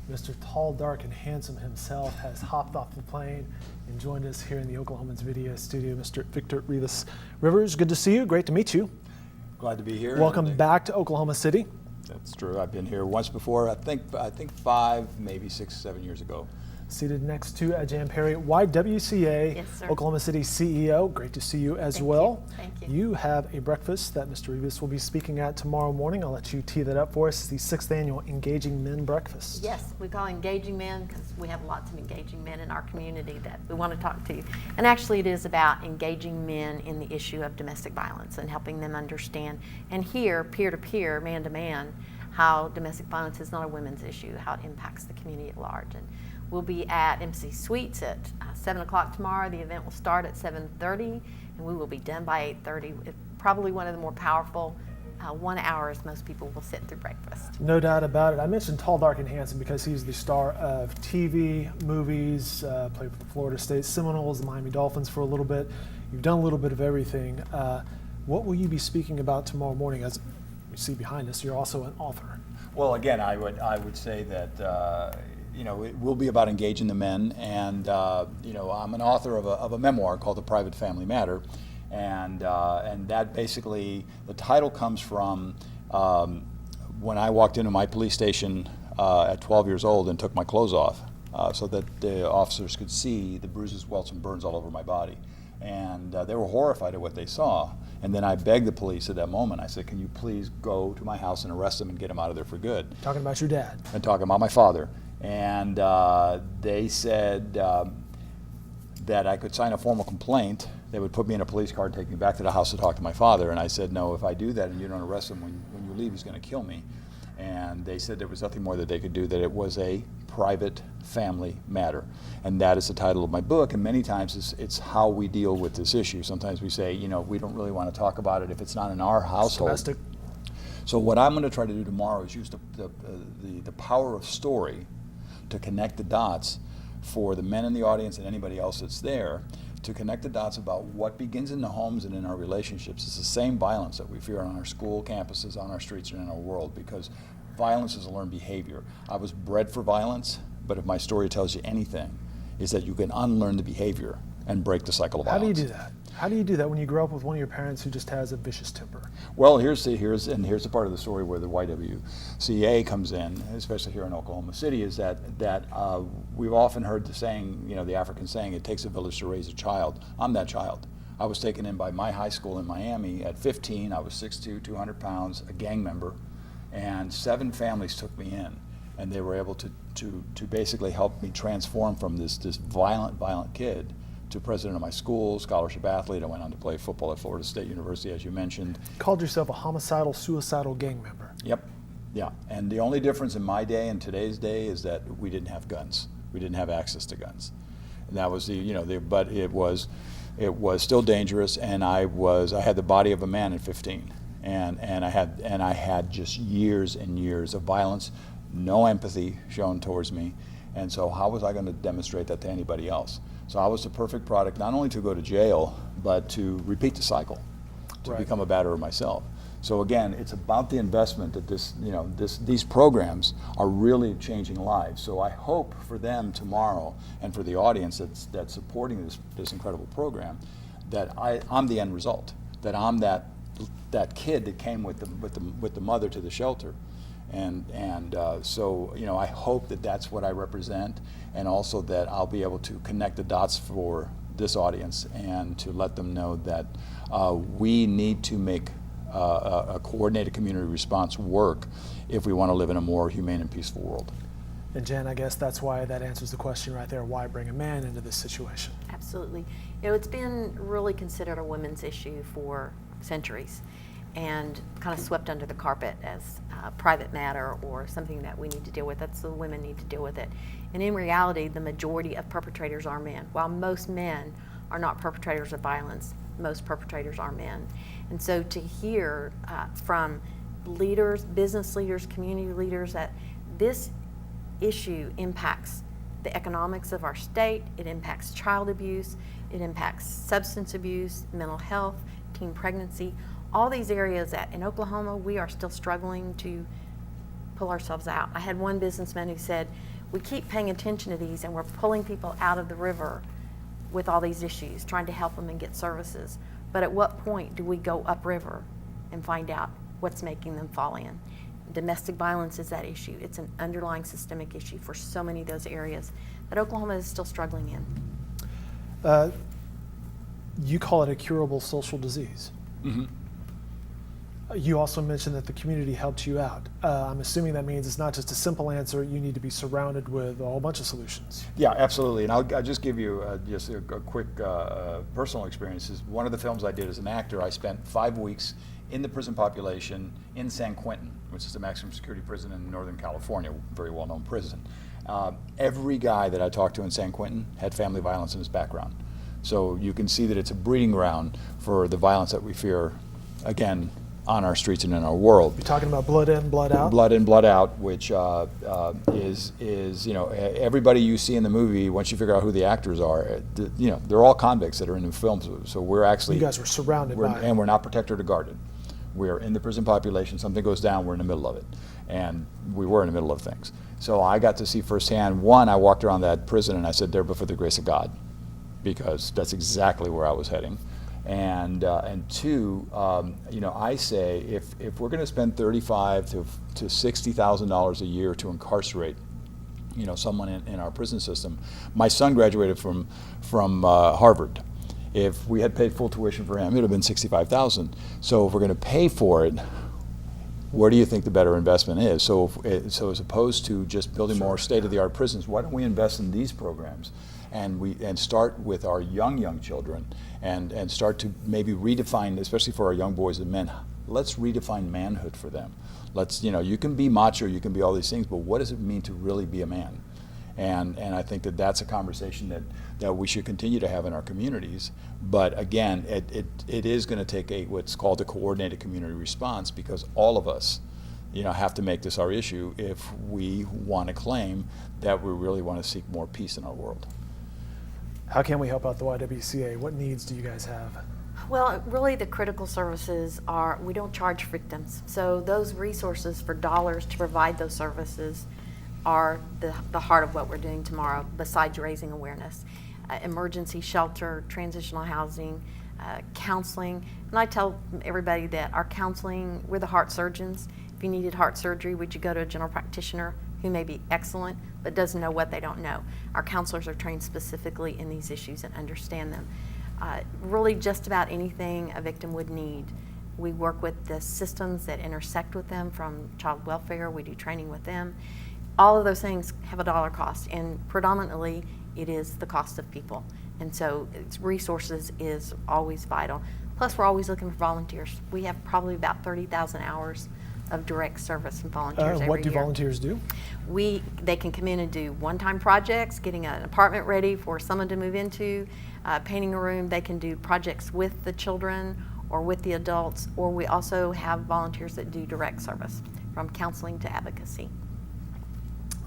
Mr. Tall, Dark, and Handsome himself has hopped off the plane and joined us here in the Oklahoman's video studio. Mr. Victor Rivas Rivers, good to see you. Great to meet you. Glad to be here. Welcome back to Oklahoma City. That's true. I've been here once before. I think 5, maybe 6, 7 years ago. Seated next to Jan Perry, YWCA Yes, Oklahoma City CEO. Great to see you as well. Thank you. You have a breakfast that Mr. Rivas will be speaking at tomorrow morning. I'll let you tee that up for us. It's the 6th annual Engaging Men Breakfast. Yes, we call Engaging Men because we have lots of engaging men in our community that we want to talk to. And actually it is about engaging men in the issue of domestic violence and helping them understand and hear peer-to-peer, man-to-man, how domestic violence is not a women's issue, how it impacts the community at large. And we'll be at MC Suites at 7 o'clock tomorrow. The event will start at 7:30 and we will be done by 8:30. It's probably one of the more powerful 1 hour as most people will sit through breakfast. No doubt about it. I mentioned Tall, Dark, and Handsome because he's the star of TV, movies, played for the Florida State Seminoles, the Miami Dolphins for a little bit. You've done a little bit of everything. What will you be speaking about tomorrow morning? As we see behind us, you're also an author. Well, again, I would say that it will be about engaging the men, and I'm an author of a memoir called The Private Family Matter, and that basically, the title comes from when I walked into my police station at 12 years old and took my clothes off so that the officers could see the bruises, welts, and burns all over my body. And they were horrified at what they saw. And then I begged the police at that moment. I said, can you please go to my house and arrest him and get him out of there for good? Talking about your dad. And talking about my father. And they said that I could sign a formal complaint. They would put me in a police car and take me back to the house to talk to my father. And I said, no, if I do that and you don't arrest him, when you leave, he's going to kill me. And they said there was nothing more that they could do, that it was a private family matter. And that is the title of my book, and many times it's how we deal with this issue. Sometimes we say, we don't really want to talk about it if it's not in our household. Domestic. So what I'm going to try to do tomorrow is use the power of story to connect the dots for the men in the audience and anybody else that's there, to connect the dots about what begins in the homes and in our relationships. It's the same violence that we fear on our school campuses, on our streets, and in our world, because violence is a learned behavior. I was bred for violence, but if my story tells you anything, is that you can unlearn the behavior and break the cycle of violence. How do you do that? How do you do that when you grow up with one of your parents who just has a vicious temper? Well, here's the part of the story where the YWCA comes in, especially here in Oklahoma City, is that we've often heard the saying, the African saying, it takes a village to raise a child. I'm that child. I was taken in by my high school in Miami at 15. I was 6'2", 200 pounds, a gang member, and 7 families took me in, and they were able to basically help me transform from this violent kid to president of my school, scholarship athlete. I went on to play football at Florida State University, as you mentioned. Called yourself a homicidal, suicidal gang member. Yep, yeah. And the only difference in my day and today's day is that we didn't have guns. We didn't have access to guns. And that was but it was still dangerous, and I had the body of a man at 15. And I had just years and years of violence, no empathy shown towards me. And so how was I going to demonstrate that to anybody else? So I was the perfect product, not only to go to jail, but to repeat the cycle, to become a batterer myself. So again, it's about the investment that these programs are really changing lives. So I hope for them tomorrow, and for the audience that's supporting this incredible program, that I'm the end result, that I'm that kid that came with the mother to the shelter. So I hope that that's what I represent, and also that I'll be able to connect the dots for this audience and to let them know that we need to make a coordinated community response work if we want to live in a more humane and peaceful world. And Jan, I guess that's why that answers the question right there, why bring a man into this situation? Absolutely. It's been really considered a women's issue for centuries, and kind of swept under the carpet as a private matter or something that we need to deal with. That's the women need to deal with it. And in reality, the majority of perpetrators are men. While most men are not perpetrators of violence, most perpetrators are men. And so to hear from leaders, business leaders, community leaders, that this issue impacts the economics of our state, it impacts child abuse, it impacts substance abuse, mental health, teen pregnancy, all these areas that in Oklahoma we are still struggling to pull ourselves out. I had one businessman who said, we keep paying attention to these, and we're pulling people out of the river with all these issues, trying to help them and get services. But at what point do we go upriver and find out what's making them fall in? Domestic violence is that issue. It's an underlying systemic issue for so many of those areas that Oklahoma is still struggling in. You call it a curable social disease. Mm-hmm. You also mentioned that the community helped you out. I'm assuming that means it's not just a simple answer. You need to be surrounded with a whole bunch of solutions. Yeah, absolutely. And I'll just give you just a quick personal experience. One of the films I did as an actor, I spent 5 weeks in the prison population in San Quentin, which is the maximum security prison in Northern California, very well-known prison. Every guy that I talked to in San Quentin had family violence in his background. So you can see that it's a breeding ground for the violence that we fear, again, on our streets and in our world. You're talking about blood in, blood out? Blood in, blood out, which is you know, everybody you see in the movie, once you figure out who the actors are, you know, they're all convicts that are in the films. So we're actually... You guys were surrounded by it. And we're not protected or guarded. We're in the prison population, something goes down, we're in the middle of it. And we were in the middle of things. So I got to see firsthand, one, I walked around that prison and I said, there but for the grace of God, because that's exactly where I was heading. And two, you know, I say if we're going to spend $35,000 to $60,000 a year to incarcerate, you know, someone in our prison system, my son graduated from Harvard. If we had paid full tuition for him, it would have been $65,000. So if we're going to pay for it, where do you think the better investment is? So as opposed to just building more state-of-the-art prisons, why don't we invest in these programs? And start with our young children and start to maybe redefine, especially for our young boys and men, let's redefine manhood for them. Let's, you know, you can be macho, you can be all these things, but what does it mean to really be a man? And I think that that's a conversation that we should continue to have in our communities. But again, it is going to take what's called a coordinated community response, because all of us, you know, have to make this our issue if we want to claim that we really want to seek more peace in our world. How can we help out the YWCA? What needs do you guys have? Well, really the critical services are, we don't charge victims. So those resources for dollars to provide those services are the heart of what we're doing tomorrow, besides raising awareness. Emergency shelter, transitional housing, counseling. And I tell everybody that our counseling, we're the heart surgeons. If you needed heart surgery, would you go to a general practitioner who may be excellent but doesn't know what they don't know? Our counselors are trained specifically in these issues and understand them. Really just about anything a victim would need. We work with the systems that intersect with them, from child welfare, we do training with them. All of those things have a dollar cost, and predominantly it is the cost of people. And so resources is always vital. Plus we're always looking for volunteers. We have probably about 30,000 hours of direct service and volunteers every year. What do volunteers do? They can come in and do one-time projects, getting an apartment ready for someone to move into, painting a room. They can do projects with the children or with the adults, or we also have volunteers that do direct service, from counseling to advocacy.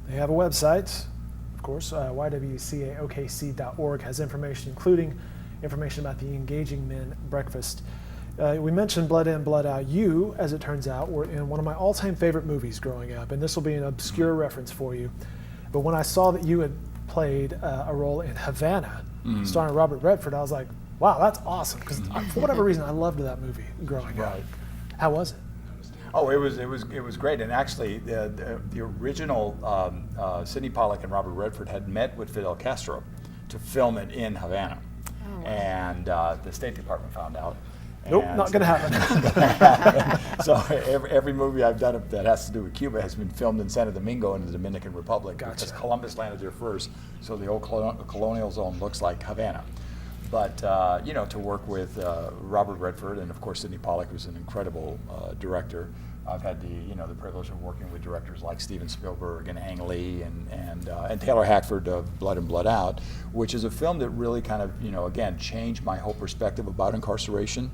They have a website, of course, YWCAOKC.org has information, including information about the Engaging Men Breakfast. We mentioned Blood In, Blood Out. You, as it turns out, were in one of my all-time favorite movies growing up, and this will be an obscure reference for you. But when I saw that you had played a role in Havana, starring Robert Redford, I was like, wow, that's awesome, because for whatever reason, I loved that movie growing up. How was it? Oh, it was great, and actually, the original Sidney Pollack and Robert Redford had met with Fidel Castro to film it in Havana, and the State Department found out. Nope, not going to happen. So every movie I've done that has to do with Cuba has been filmed in Santo Domingo in the Dominican Republic, because Columbus landed there first, so the old colonial zone looks like Havana. But you know, to work with Robert Redford and of course Sidney Pollack, who's an incredible director. I've had the privilege of working with directors like Steven Spielberg and Ang Lee and Taylor Hackford of Blood In, Blood Out, which is a film that really kind of, again, changed my whole perspective about incarceration.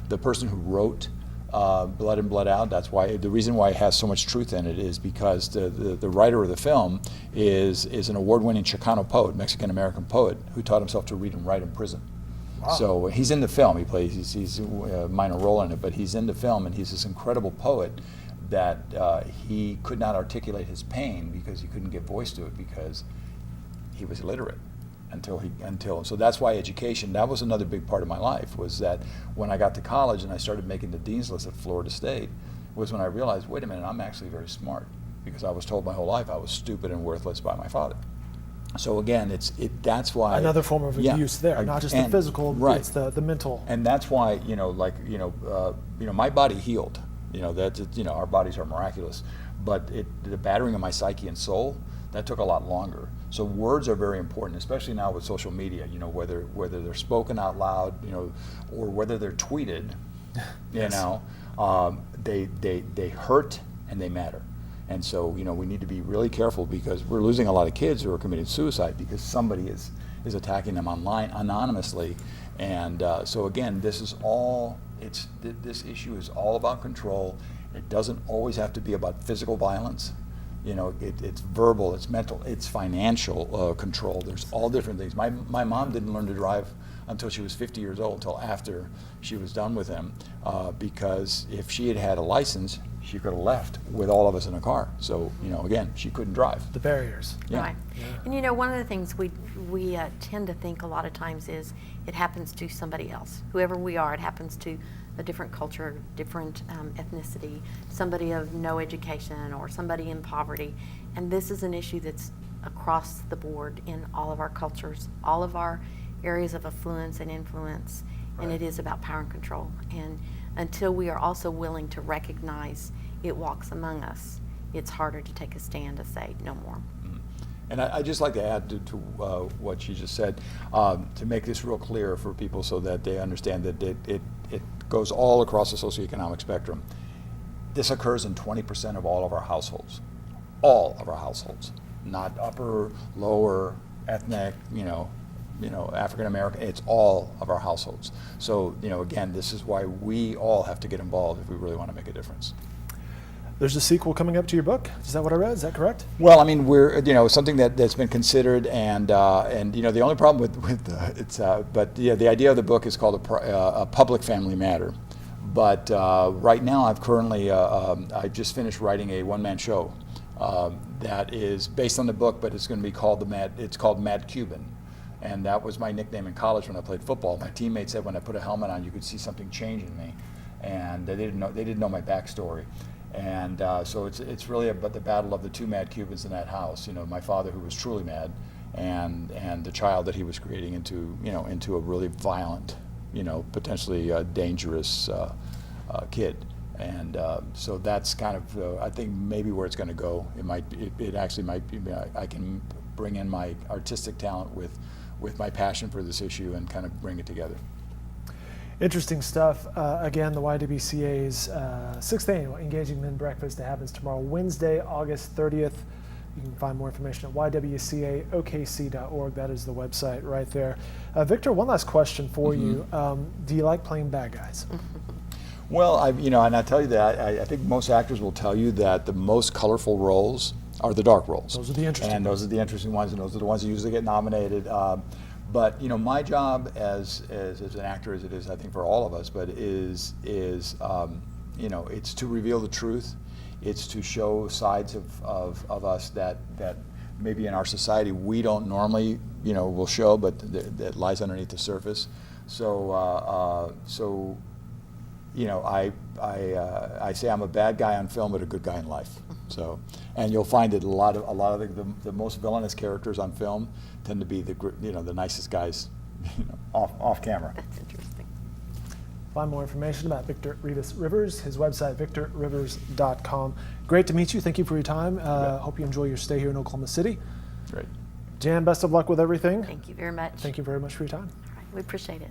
The person who wrote Blood In, Blood Out, that's why, the reason why it has so much truth in it is because the writer of the film is an award-winning Chicano poet, Mexican-American poet, who taught himself to read and write in prison. Wow. So he's in the film, he's a minor role in it, but he's in the film, and he's this incredible poet that he could not articulate his pain because he couldn't give voice to it because he was illiterate until so that's why education, that was another big part of my life, was that when I got to college and I started making the dean's list at Florida State, was when I realized, wait a minute, I'm actually very smart, because I was told my whole life I was stupid and worthless by my father. So again, that's why Another form of yeah, abuse there, not just the physical, right. It's the mental. And that's why, my body healed. Our bodies are miraculous, but the battering of my psyche and soul, that took a lot longer. So words are very important, especially now with social media. Whether they're spoken out loud, or whether they're tweeted, Yes. they hurt and they matter. And so, we need to be really careful, because we're losing a lot of kids who are committing suicide because somebody is attacking them online anonymously. And so again, this issue is all about control. It doesn't always have to be about physical violence. It's verbal, it's mental, it's financial control. There's all different things. My mom didn't learn to drive until she was 50 years old, until after she was done with him, because if she had had a license, she could have left with all of us in a car. So, again, she couldn't drive. The barriers. Yeah. Right. Yeah. And one of the things we tend to think a lot of times is it happens to somebody else. Whoever we are, it happens to a different culture, different ethnicity, somebody of no education, or somebody in poverty. And this is an issue that's across the board in all of our cultures, all of our areas of affluence and influence, and it is about power and control. And until we are also willing to recognize it walks among us, it's harder to take a stand to say no more. And I'd just like to add to what she just said, to make this real clear for people so that they understand that it goes all across the socioeconomic spectrum. This occurs in 20% of all of our households. All of our households. Not upper, lower, ethnic, African American, it's all of our households. So, again, this is why we all have to get involved if we really want to make a difference. There's a sequel coming up to your book. Is that what I read? Is that correct? Well, I mean, we're something that's been considered, and the only problem with the idea of the book is called a public family matter. But right now, I just finished writing a one-man show that is based on the book, but it's going to be called Mad Cuban. And that was my nickname in college when I played football. My teammates said when I put a helmet on, you could see something change in me, and they didn't know my backstory. And so it's really about the battle of the two Mad Cubans in that house. My father, who was truly mad, and the child that he was creating into a really violent, potentially dangerous kid. And so that's kind of I think maybe where it's going to go. It actually might be. I can bring in my artistic talent with my passion for this issue and kind of bring it together. Interesting stuff. Again, the YWCA's 6th annual Engaging Men Breakfast that happens tomorrow, Wednesday, August 30th. You can find more information at ywcaokc.org. That is the website right there. Victor, one last question for you. Do you like playing bad guys? Well, and I tell you that I think most actors will tell you that the most colorful roles are the dark roles. Those are the interesting ones. Those are the interesting ones, and those are the ones that usually get nominated. But my job as an actor, as it is, I think, for all of us, but is it's to reveal the truth. It's to show sides of us that maybe in our society we don't normally will show, but that lies underneath the surface. So I say I'm a bad guy on film, but a good guy in life. So, and you'll find that a lot of the most villainous characters on film tend to be the nicest guys, off camera. That's interesting. Find more information about Victor Rivas Rivers, his website, victorrivers.com. Great to meet you. Thank you for your time. Hope you enjoy your stay here in Oklahoma City. Great. Jan, best of luck with everything. Thank you very much. Thank you very much for your time. All right, we appreciate it.